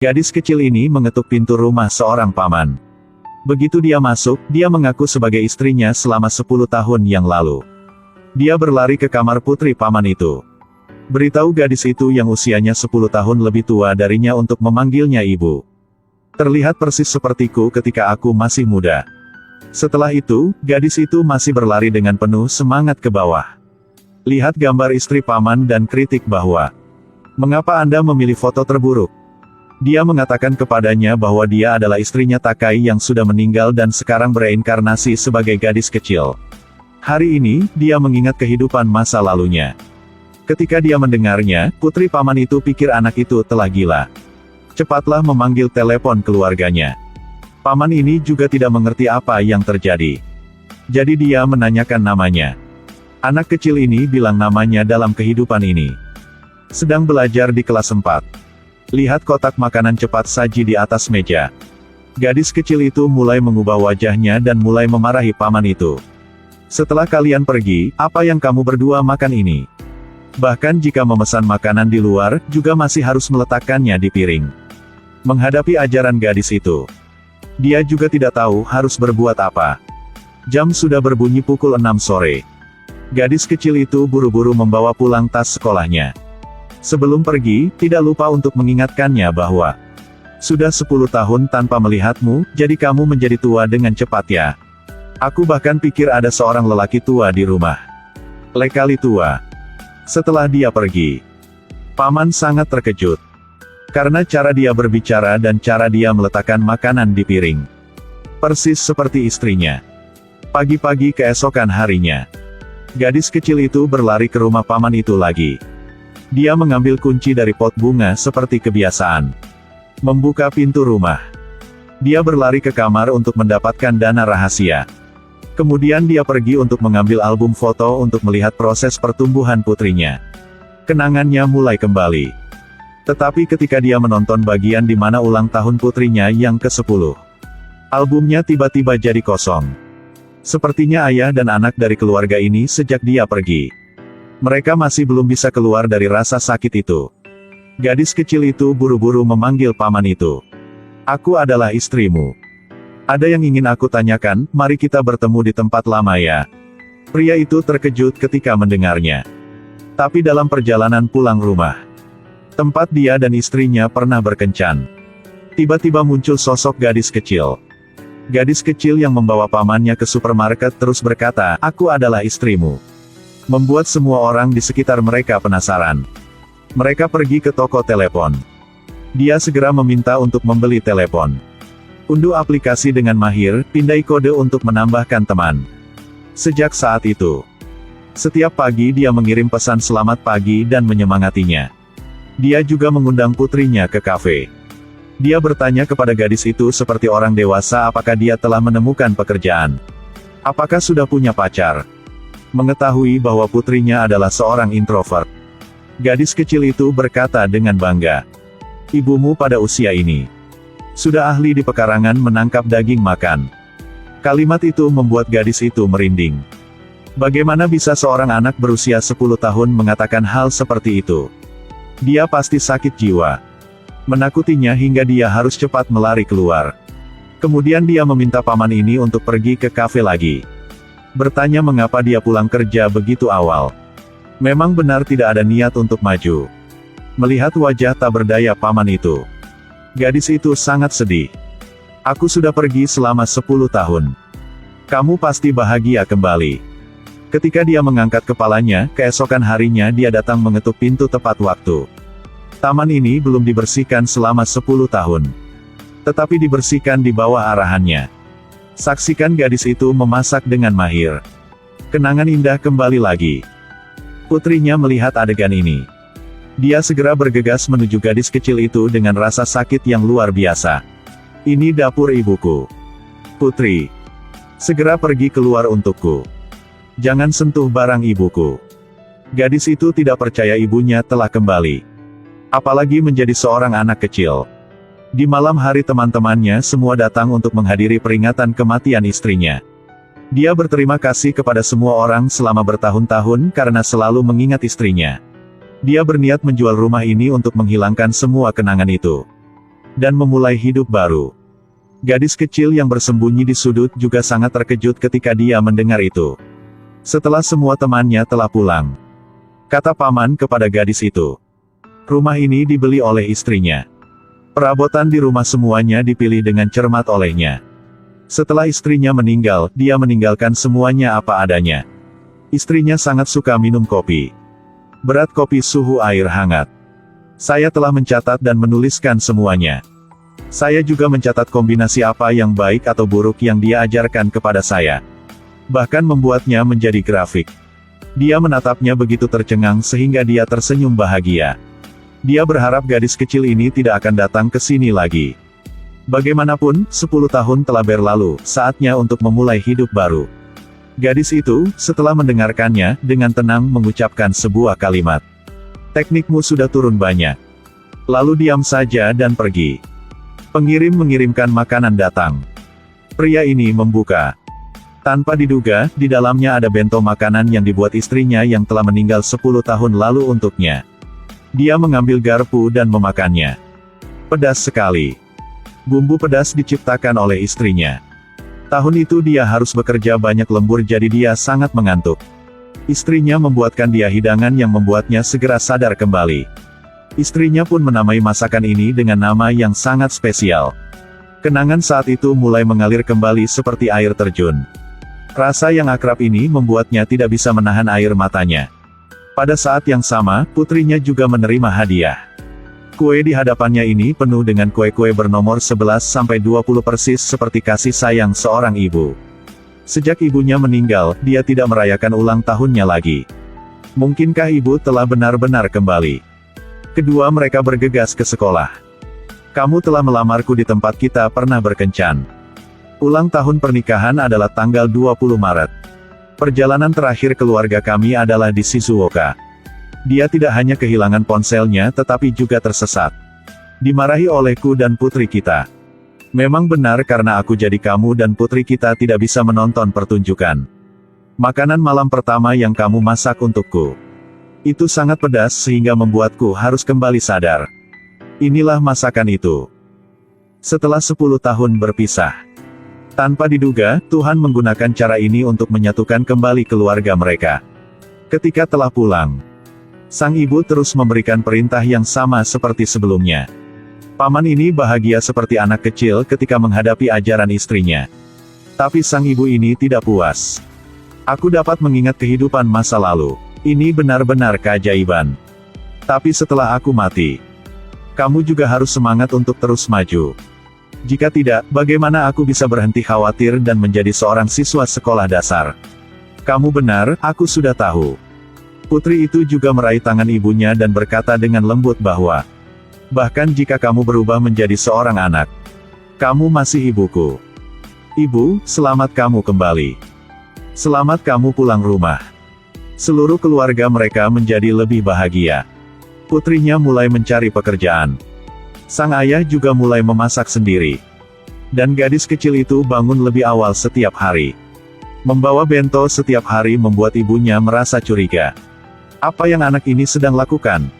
Gadis kecil ini mengetuk pintu rumah seorang paman. Begitu dia masuk, dia mengaku sebagai istrinya selama 10 tahun yang lalu. Dia berlari ke kamar putri paman itu. Beritahu gadis itu yang usianya 10 tahun lebih tua darinya untuk memanggilnya ibu. Terlihat persis sepertiku ketika aku masih muda. Setelah itu, gadis itu masih berlari dengan penuh semangat ke bawah. Lihat gambar istri paman dan kritik bahwa, "Mengapa Anda memilih foto terburuk?" Dia mengatakan kepadanya bahwa dia adalah istrinya Takai yang sudah meninggal dan sekarang bereinkarnasi sebagai gadis kecil. Hari ini, dia mengingat kehidupan masa lalunya. Ketika dia mendengarnya, putri paman itu pikir anak itu telah gila. Cepatlah memanggil telepon keluarganya. Paman ini juga tidak mengerti apa yang terjadi. Jadi dia menanyakan namanya. Anak kecil ini bilang namanya dalam kehidupan ini. Sedang belajar di kelas 4. Lihat kotak makanan cepat saji di atas meja. Gadis kecil itu mulai mengubah wajahnya dan mulai memarahi paman itu. Setelah kalian pergi, apa yang kamu berdua makan ini? Bahkan jika memesan makanan di luar, juga masih harus meletakkannya di piring. Menghadapi ajaran gadis itu, dia juga tidak tahu harus berbuat apa. Jam sudah berbunyi pukul 6 sore. Gadis kecil itu buru-buru membawa pulang tas sekolahnya. Sebelum pergi, tidak lupa untuk mengingatkannya bahwa, "Sudah 10 tahun tanpa melihatmu, jadi kamu menjadi tua dengan cepat ya. Aku bahkan pikir ada seorang lelaki tua di rumah. Lekali tua." Setelah dia pergi, paman sangat terkejut. Karena cara dia berbicara dan cara dia meletakkan makanan di piring. Persis seperti istrinya. Pagi-pagi keesokan harinya, gadis kecil itu berlari ke rumah paman itu lagi. Dia mengambil kunci dari pot bunga seperti kebiasaan. Membuka pintu rumah. Dia berlari ke kamar untuk mendapatkan dana rahasia. Kemudian dia pergi untuk mengambil album foto untuk melihat proses pertumbuhan putrinya. Kenangannya mulai kembali. Tetapi ketika dia menonton bagian di mana ulang tahun putrinya yang ke-10, albumnya tiba-tiba jadi kosong. Sepertinya ayah dan anak dari keluarga ini sejak dia pergi. Mereka masih belum bisa keluar dari rasa sakit itu. Gadis kecil itu buru-buru memanggil paman itu. "Aku adalah istrimu. Ada yang ingin aku tanyakan, mari kita bertemu di tempat lama ya." Pria itu terkejut ketika mendengarnya. Tapi dalam perjalanan pulang rumah, tempat dia dan istrinya pernah berkencan, tiba-tiba muncul sosok gadis kecil. Gadis kecil yang membawa pamannya ke supermarket terus berkata, "Aku adalah istrimu." Membuat semua orang di sekitar mereka penasaran. Mereka pergi ke toko telepon. Dia segera meminta untuk membeli telepon. Unduh aplikasi dengan mahir, pindai kode untuk menambahkan teman. Sejak saat itu, setiap pagi dia mengirim pesan selamat pagi dan menyemangatinya. Dia juga mengundang putrinya ke kafe. Dia bertanya kepada gadis itu seperti orang dewasa apakah dia telah menemukan pekerjaan. Apakah sudah punya pacar. Mengetahui bahwa putrinya adalah seorang introvert, gadis kecil itu berkata dengan bangga, "Ibumu pada usia ini sudah ahli di pekarangan menangkap daging makan." Kalimat itu membuat gadis itu merinding. Bagaimana bisa seorang anak berusia 10 tahun mengatakan hal seperti itu? Dia pasti sakit jiwa. Menakutinya hingga dia harus cepat melari keluar. Kemudian dia meminta paman ini untuk pergi ke kafe lagi. Bertanya mengapa dia pulang kerja begitu awal. Memang benar tidak ada niat untuk maju. Melihat wajah tak berdaya paman itu, gadis itu sangat sedih. "Aku sudah pergi selama 10 tahun. Kamu pasti bahagia kembali." Ketika dia mengangkat kepalanya, keesokan harinya dia datang mengetuk pintu tepat waktu. Taman ini belum dibersihkan selama 10 tahun. Tetapi dibersihkan di bawah arahannya. Saksikan gadis itu memasak dengan mahir. Kenangan indah kembali lagi. Putrinya melihat adegan ini. Dia segera bergegas menuju gadis kecil itu dengan rasa sakit yang luar biasa. "Ini dapur ibuku. Putri, segera pergi keluar untukku. Jangan sentuh barang ibuku." Gadis itu tidak percaya ibunya telah kembali. Apalagi menjadi seorang anak kecil. Di malam hari teman-temannya semua datang untuk menghadiri peringatan kematian istrinya. Dia berterima kasih kepada semua orang selama bertahun-tahun karena selalu mengingat istrinya. Dia berniat menjual rumah ini untuk menghilangkan semua kenangan itu. dan memulai hidup baru. Gadis kecil yang bersembunyi di sudut juga sangat terkejut ketika dia mendengar itu. Setelah semua temannya telah pulang, kata paman kepada gadis itu, rumah ini dibeli oleh istrinya. Perabotan di rumah semuanya dipilih dengan cermat olehnya. Setelah istrinya meninggal, dia meninggalkan semuanya apa adanya. Istrinya sangat suka minum kopi. Berat kopi suhu air hangat. Saya telah mencatat dan menuliskan semuanya. Saya juga mencatat kombinasi apa yang baik atau buruk yang dia ajarkan kepada saya. Bahkan membuatnya menjadi grafik. Dia menatapnya begitu tercengang sehingga dia tersenyum bahagia. Dia berharap gadis kecil ini tidak akan datang ke sini lagi. Bagaimanapun, 10 tahun telah berlalu, saatnya untuk memulai hidup baru. Gadis itu, setelah mendengarkannya, dengan tenang mengucapkan sebuah kalimat. Teknikmu sudah turun banyak. Lalu diam saja dan pergi. Pengirim mengirimkan makanan datang. Pria ini membuka. Tanpa diduga, di dalamnya ada bento makanan yang dibuat istrinya yang telah meninggal 10 tahun lalu untuknya. Dia mengambil garpu dan memakannya. Pedas sekali. Bumbu pedas diciptakan oleh istrinya. Tahun itu dia harus bekerja banyak lembur jadi dia sangat mengantuk. Istrinya membuatkan dia hidangan yang membuatnya segera sadar kembali. Istrinya pun menamai masakan ini dengan nama yang sangat spesial. Kenangan saat itu mulai mengalir kembali seperti air terjun. Rasa yang akrab ini membuatnya tidak bisa menahan air matanya. Pada saat yang sama, putrinya juga menerima hadiah. Kue di hadapannya ini penuh dengan kue-kue bernomor 11-20 persis seperti kasih sayang seorang ibu. Sejak ibunya meninggal, dia tidak merayakan ulang tahunnya lagi. Mungkinkah ibu telah benar-benar kembali? Kedua mereka bergegas ke sekolah. Kamu telah melamarku di tempat kita pernah berkencan. Ulang tahun pernikahan adalah tanggal 20 Maret. Perjalanan terakhir keluarga kami adalah di Shizuoka. Dia tidak hanya kehilangan ponselnya tetapi juga tersesat. Dimarahi olehku dan putri kita. Memang benar karena aku jadi kamu dan putri kita tidak bisa menonton pertunjukan. Makanan malam pertama yang kamu masak untukku. Itu sangat pedas sehingga membuatku harus kembali sadar. Inilah masakan itu. Setelah 10 tahun berpisah. Tanpa diduga, Tuhan menggunakan cara ini untuk menyatukan kembali keluarga mereka. Ketika telah pulang, sang ibu terus memberikan perintah yang sama seperti sebelumnya. Paman ini bahagia seperti anak kecil ketika menghadapi ajaran istrinya. Tapi sang ibu ini tidak puas. Aku dapat mengingat kehidupan masa lalu. Ini benar-benar keajaiban. Tapi setelah aku mati, kamu juga harus semangat untuk terus maju. Jika tidak, bagaimana aku bisa berhenti khawatir dan menjadi seorang siswa sekolah dasar? Kamu benar, aku sudah tahu. Putri itu juga meraih tangan ibunya dan berkata dengan lembut bahwa, bahkan jika kamu berubah menjadi seorang anak, kamu masih ibuku. Ibu, selamat kamu kembali. Selamat kamu pulang rumah. Seluruh keluarga mereka menjadi lebih bahagia. Putrinya mulai mencari pekerjaan. Sang ayah juga mulai memasak sendiri. Dan gadis kecil itu bangun lebih awal setiap hari. Membawa bento setiap hari membuat ibunya merasa curiga. Apa yang anak ini sedang lakukan?